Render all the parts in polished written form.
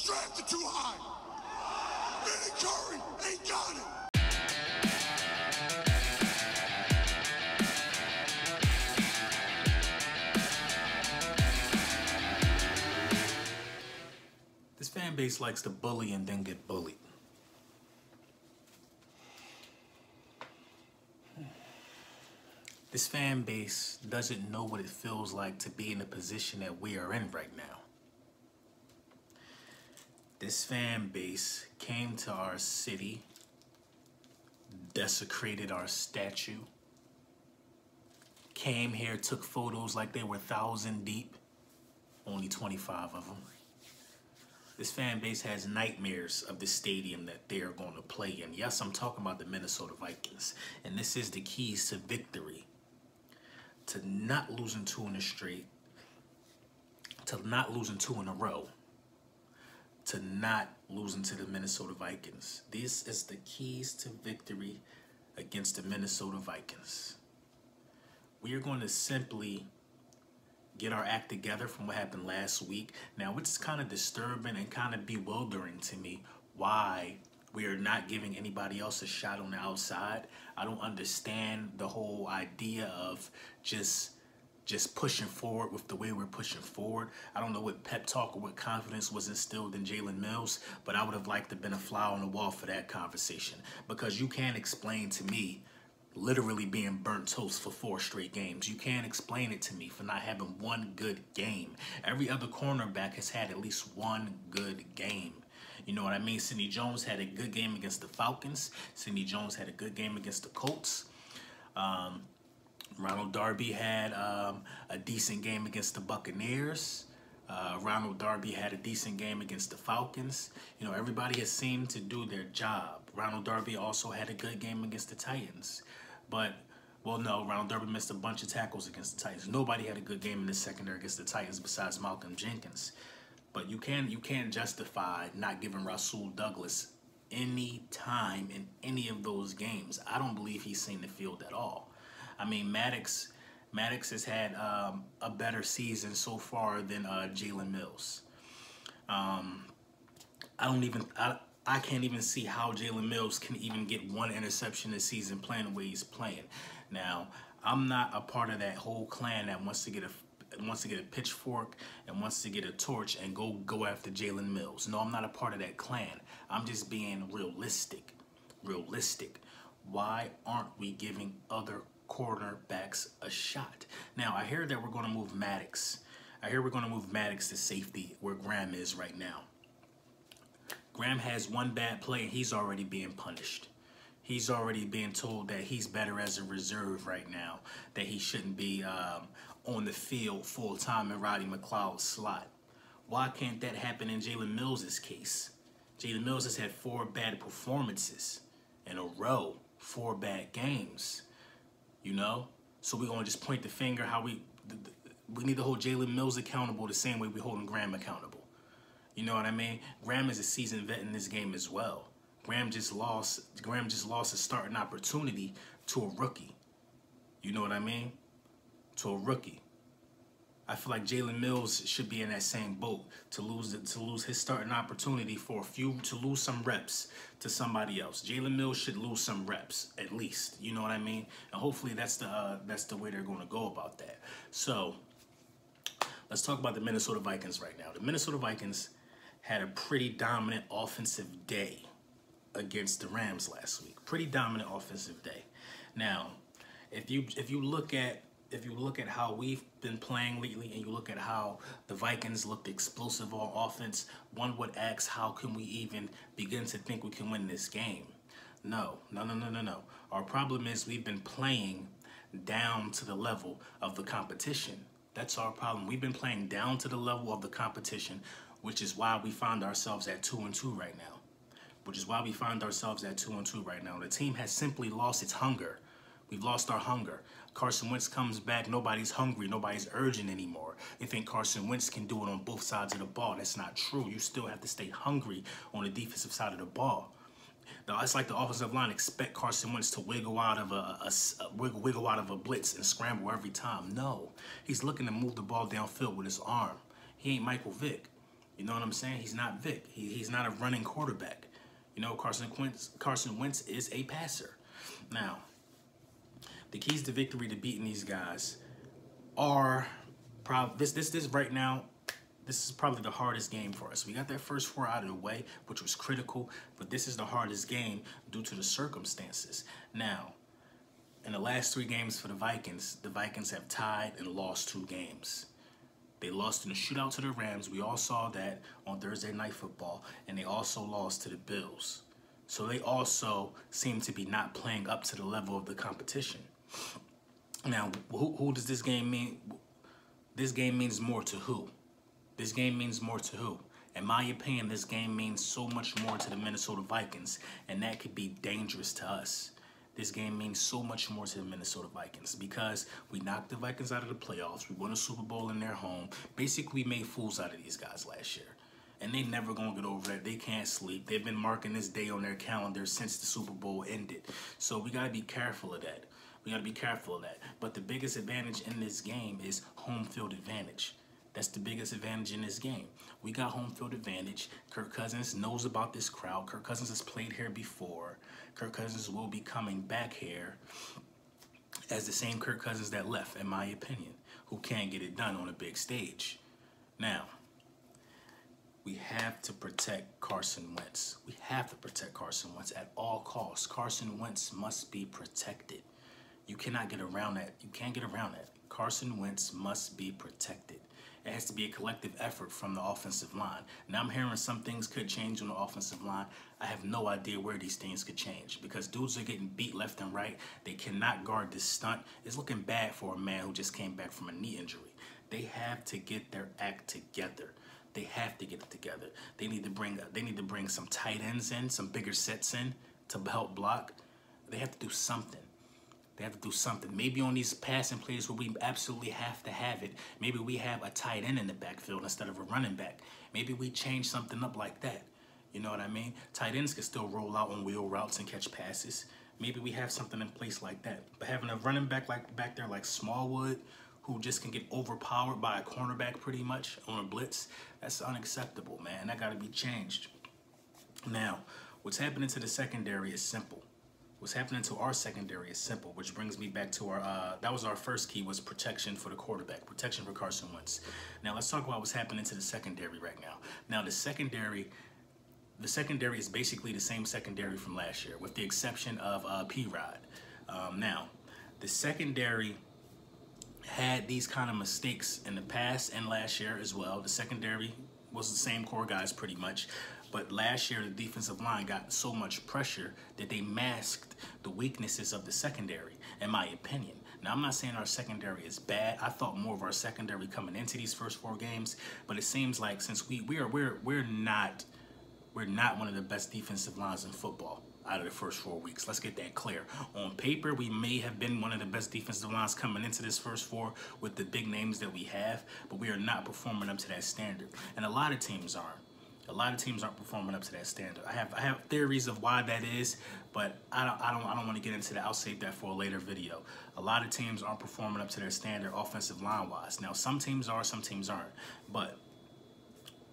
drafted too high. Vinny Curry ain't got it. This fan base likes to bully and then get bullied. This fan base doesn't know what it feels like to be in the position that we are in right now. This fan base came to our city, desecrated our statue, came here, took photos like they were 1,000 deep, only 25 of them. This fan base has nightmares of the stadium that they are going to play in. Yes, I'm talking about the Minnesota Vikings, and this is the keys to victory. To not losing 2 in a straight, to not losing 2 in a row, to not losing to the Minnesota Vikings. This is the keys to victory against the Minnesota Vikings. We are going to simply get our act together from what happened last week. Now, it's kind of disturbing and kind of bewildering to me why we are not giving anybody else a shot on the outside. I don't understand the whole idea of just pushing forward with the way we're pushing forward. I don't know what pep talk or what confidence was instilled in Jalen Mills, but I would have liked to have been a fly on the wall for that conversation, because you can't explain to me literally being burnt toast for 4 straight games. You can't explain it to me for not having one good game. Every other cornerback has had at least one good game. You know what I mean? Sidney Jones had a good game against the Falcons. Sidney Jones had a good game against the Colts. Ronald Darby had a decent game against the Buccaneers. Ronald Darby had a decent game against the Falcons. You know, everybody has seemed to do their job. Ronald Darby also had a good game against the Titans. But, well, no, Ronald Darby missed a bunch of tackles against the Titans. Nobody had a good game in the secondary against the Titans besides Malcolm Jenkins. But you can't justify not giving Rasul Douglas any time in any of those games. I don't believe he's seen the field at all. I mean, Maddox has had a better season so far than Jalen Mills. I can't even see how Jalen Mills can even get 1 interception this season playing the way he's playing. Now, I'm not a part of that whole clan that wants to get a pitchfork and wants to get a torch and go after Jalen Mills. No, I'm not a part of that clan. I'm just being realistic. Why aren't we giving other cornerbacks a shot? Now, I hear that we're going to move Maddox. I hear we're going to move Maddox to safety where Graham is right now. Graham has one bad play and he's already being punished. He's already being told that he's better as a reserve right now, that he shouldn't be on the field full-time in Roddy McLeod's slot. Why can't that happen in Jalen Mills' case? Jalen Mills has had 4 bad performances in a row, 4 bad games, you know? So we're going to just point the finger how we need to hold Jalen Mills accountable the same way we're holding Graham accountable. You know what I mean? Graham is a seasoned vet in this game as well. Graham just lost a starting opportunity to a rookie. You know what I mean? To a rookie. I feel like Jalen Mills should be in that same boat to lose his starting opportunity to lose some reps to somebody else. Jalen Mills should lose some reps at least. You know what I mean? And hopefully that's the way they're going to go about that. So let's talk about the Minnesota Vikings right now. The Minnesota Vikings had a pretty dominant offensive day against the Rams last week. Pretty dominant offensive day. Now, if you look at how we've been playing lately and you look at how the Vikings looked explosive on offense, one would ask, how can we even begin to think we can win this game? No. Our problem is we've been playing down to the level of the competition. That's our problem. We've been playing down to the level of the competition, which is why we find ourselves at 2-2 right now. The team has simply lost its hunger. We've lost our hunger. Carson Wentz comes back. Nobody's hungry. Nobody's urgent anymore. They think Carson Wentz can do it on both sides of the ball. That's not true. You still have to stay hungry on the defensive side of the ball. Now, it's like the offensive line expect Carson Wentz to wiggle out of a blitz and scramble every time. No, he's looking to move the ball downfield with his arm. He ain't Michael Vick. You know what I'm saying? He's not Vic. He's not a running quarterback. You know, Carson Wentz is a passer. Now, the keys to victory to beating these guys are probably this right now. This is probably the hardest game for us. We got that first 4 out of the way, which was critical, but this is the hardest game due to the circumstances. Now, in the last 3 games for the Vikings have tied and lost 2 games. They lost in a shootout to the Rams. We all saw that on Thursday Night Football, and they also lost to the Bills. So they also seem to be not playing up to the level of the competition. Now, who does this game mean? This game means more to who? This game means more to who? In my opinion, this game means so much more to the Minnesota Vikings, and that could be dangerous to us. This game means so much more to the Minnesota Vikings because we knocked the Vikings out of the playoffs. We won a Super Bowl in their home. Basically, we made fools out of these guys last year. And they never going to get over that. They can't sleep. They've been marking this day on their calendar since the Super Bowl ended. So we got to be careful of that. We got to be careful of that. But the biggest advantage in this game is home field advantage. That's the biggest advantage in this game. We got home field advantage. Kirk Cousins knows about this crowd. Kirk Cousins has played here before. Kirk Cousins will be coming back here as the same Kirk Cousins that left, in my opinion, who can't get it done on a big stage. Now, we have to protect Carson Wentz. We have to protect Carson Wentz at all costs. Carson Wentz must be protected. You cannot get around that. You can't get around that. Carson Wentz must be protected. It has to be a collective effort from the offensive line. Now I'm hearing some things could change on the offensive line. I have no idea where these things could change because dudes are getting beat left and right. They cannot guard this stunt. It's looking bad for a man who just came back from a knee injury. They have to get their act together. They have to get it together. They need to bring some tight ends in, some bigger sets in to help block. They have to do something. They have to do something. Maybe on these passing plays where we absolutely have to have it, maybe we have a tight end in the backfield instead of a running back. Maybe we change something up like that. You know what I mean? Tight ends can still roll out on wheel routes and catch passes. Maybe we have something in place like that. But having a running back back there like Smallwood, who just can get overpowered by a cornerback pretty much on a blitz, that's unacceptable, man. That got to be changed. Now, what's happening to the secondary is simple. What's happening to our secondary is simple, which brings me back to our, that was our first key, was protection for the quarterback, protection for Carson Wentz. Now let's talk about what's happening to the secondary right now. Now the secondary is basically the same secondary from last year, with the exception of P-Rod. Now, the secondary had these kind of mistakes in the past and last year as well. The secondary was the same core guys pretty much. But last year, the defensive line got so much pressure that they masked the weaknesses of the secondary, in my opinion. Now, I'm not saying our secondary is bad. I thought more of our secondary coming into these first 4 games, but it seems like since we're not one of the best defensive lines in football out of the first 4 weeks. Let's get that clear. On paper, we may have been one of the best defensive lines coming into this first 4 with the big names that we have, but we are not performing up to that standard, and a lot of teams aren't. A lot of teams aren't performing up to that standard. I have theories of why that is, but I don't want to get into that. I'll save that for a later video. A lot of teams aren't performing up to their standard offensive line wise. Now some teams are, some teams aren't. But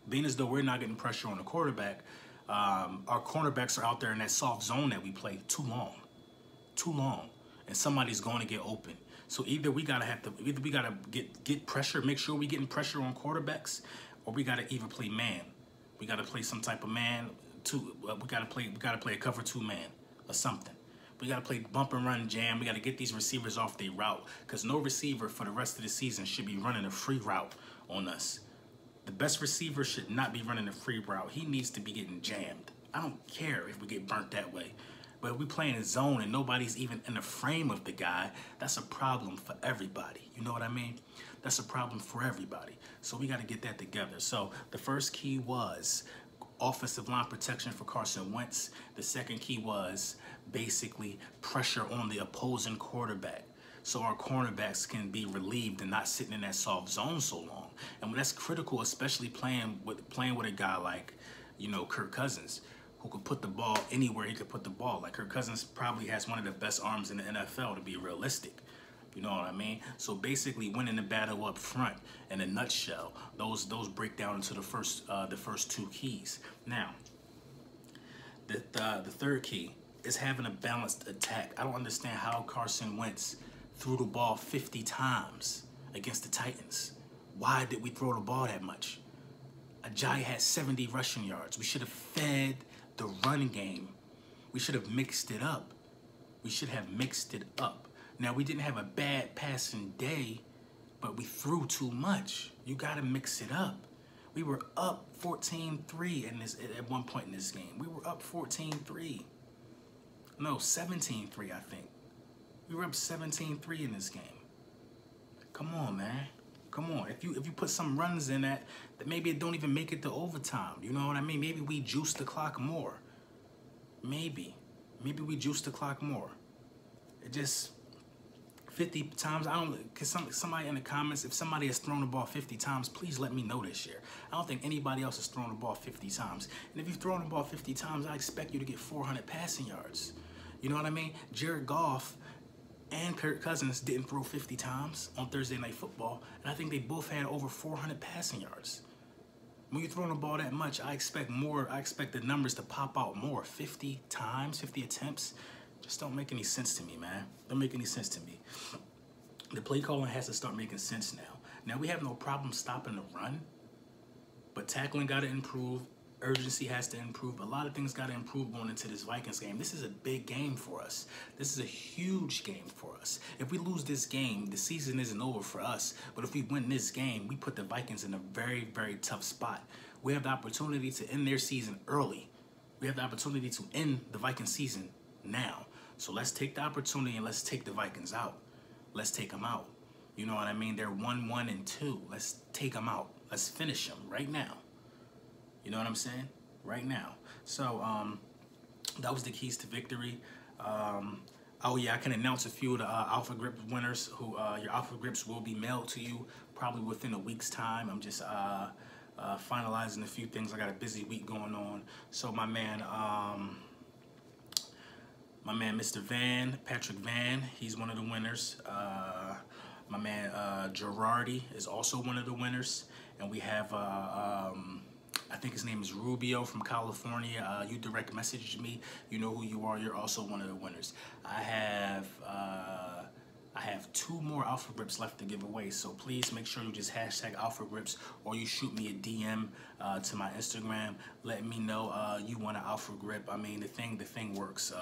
being as though we're not getting pressure on the quarterback, our cornerbacks are out there in that soft zone that we play too long, and somebody's going to get open. So either we gotta get pressure, make sure we're getting pressure on quarterbacks, or we gotta either play man. We got to play some type of man. We got to play a cover 2 man or something. We got to play bump and run jam. We got to get these receivers off their route because no receiver for the rest of the season should be running a free route on us. The best receiver should not be running a free route. He needs to be getting jammed. I don't care if we get burnt that way. But if we play in a zone and nobody's even in the frame of the guy, that's a problem for everybody. You know what I mean? That's a problem for everybody. So we got to get that together. So the first key was offensive line protection for Carson Wentz. The second key was basically pressure on the opposing quarterback, so our cornerbacks can be relieved and not sitting in that soft zone so long. And that's critical, especially playing with a guy like, Kirk Cousins, who could put the ball anywhere he could put the ball. Like Kirk Cousins probably has one of the best arms in the NFL, to be realistic. You know what I mean? So basically, winning the battle up front, in a nutshell, those break down into the first two keys. Now, the third key is having a balanced attack. I don't understand how Carson Wentz threw the ball 50 times against the Titans. Why did we throw the ball that much? Ajayi had 70 rushing yards. We should have fed the run game. We should have mixed it up. We should have mixed it up. Now, we didn't have a bad passing day, but we threw too much. You got to mix it up. We were up 14-3 at one point in this game. We were up 14-3. No, 17-3, I think. We were up 17-3 in this game. Come on, man. Come on. If you put some runs in that maybe it don't even make it to overtime. You know what I mean? Maybe we juice the clock more. Maybe we juice the clock more. It just 50 times. I don't. Cause somebody in the comments, if somebody has thrown the ball 50 times, please let me know this year. I don't think anybody else has thrown the ball 50 times. And if you've thrown the ball 50 times, I expect you to get 400 passing yards. You know what I mean? Jared Goff and Kirk Cousins didn't throw 50 times on Thursday Night Football, and I think they both had over 400 passing yards. When you're throwing the ball that much, I expect more. I expect the numbers to pop out more. 50 times, 50 attempts, just don't make any sense to me, man. Don't make any sense to me. The play calling has to start making sense now. Now, we have no problem stopping the run, but tackling got to improve. Urgency has to improve. A lot of things got to improve going into this Vikings game. This is a big game for us. This is a huge game for us. If we lose this game, the season isn't over for us. But if we win this game, we put the Vikings in a very, very tough spot. We have the opportunity to end their season early. We have the opportunity to end the Vikings season now. So let's take the opportunity and let's take the Vikings out. Let's take them out. You know what I mean? They're 1-1-2. Let's take them out. Let's finish them right now. You know what I'm saying? Right now. So that was the keys to victory. Oh yeah, I can announce a few of the Alpha Grip winners who your Alpha Grips will be mailed to you probably within a week's time. I'm just finalizing a few things. I got a busy week going on. So my man Mr. Van, Patrick Van, he's one of the winners. My man Girardi is also one of the winners. And we have I think his name is Rubio from California. You direct messaged me. You know who you are. You're also one of the winners. I have 2 more Alpha Grips left to give away. So please make sure you just hashtag Alpha Grips, or you shoot me a DM to my Instagram. Let me know you want an Alpha Grip. I mean, the thing works.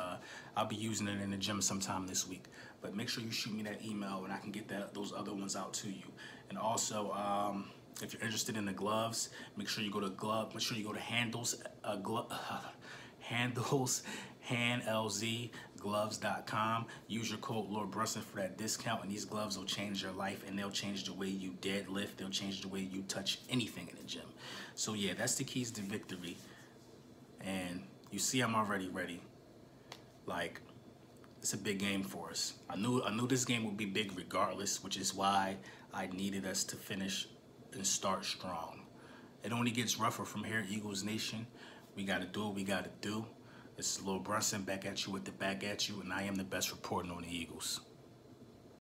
I'll be using it in the gym sometime this week. But make sure you shoot me that email, and I can get those other ones out to you. And also, if you're interested in the gloves, make sure you go to handlesgloves.com. Use your code Lord Brunson for that discount, and these gloves will change your life, and they'll change the way you deadlift. They'll change the way you touch anything in the gym. So yeah, that's the keys to victory. And you see, I'm already ready. Like, it's a big game for us. I knew this game would be big regardless, which is why I needed us to finish and start strong. It only gets rougher from here, Eagles Nation. We got to do what we got to do. This is Lil Brunson back at you with the back at you, and I am the best reporting on the Eagles.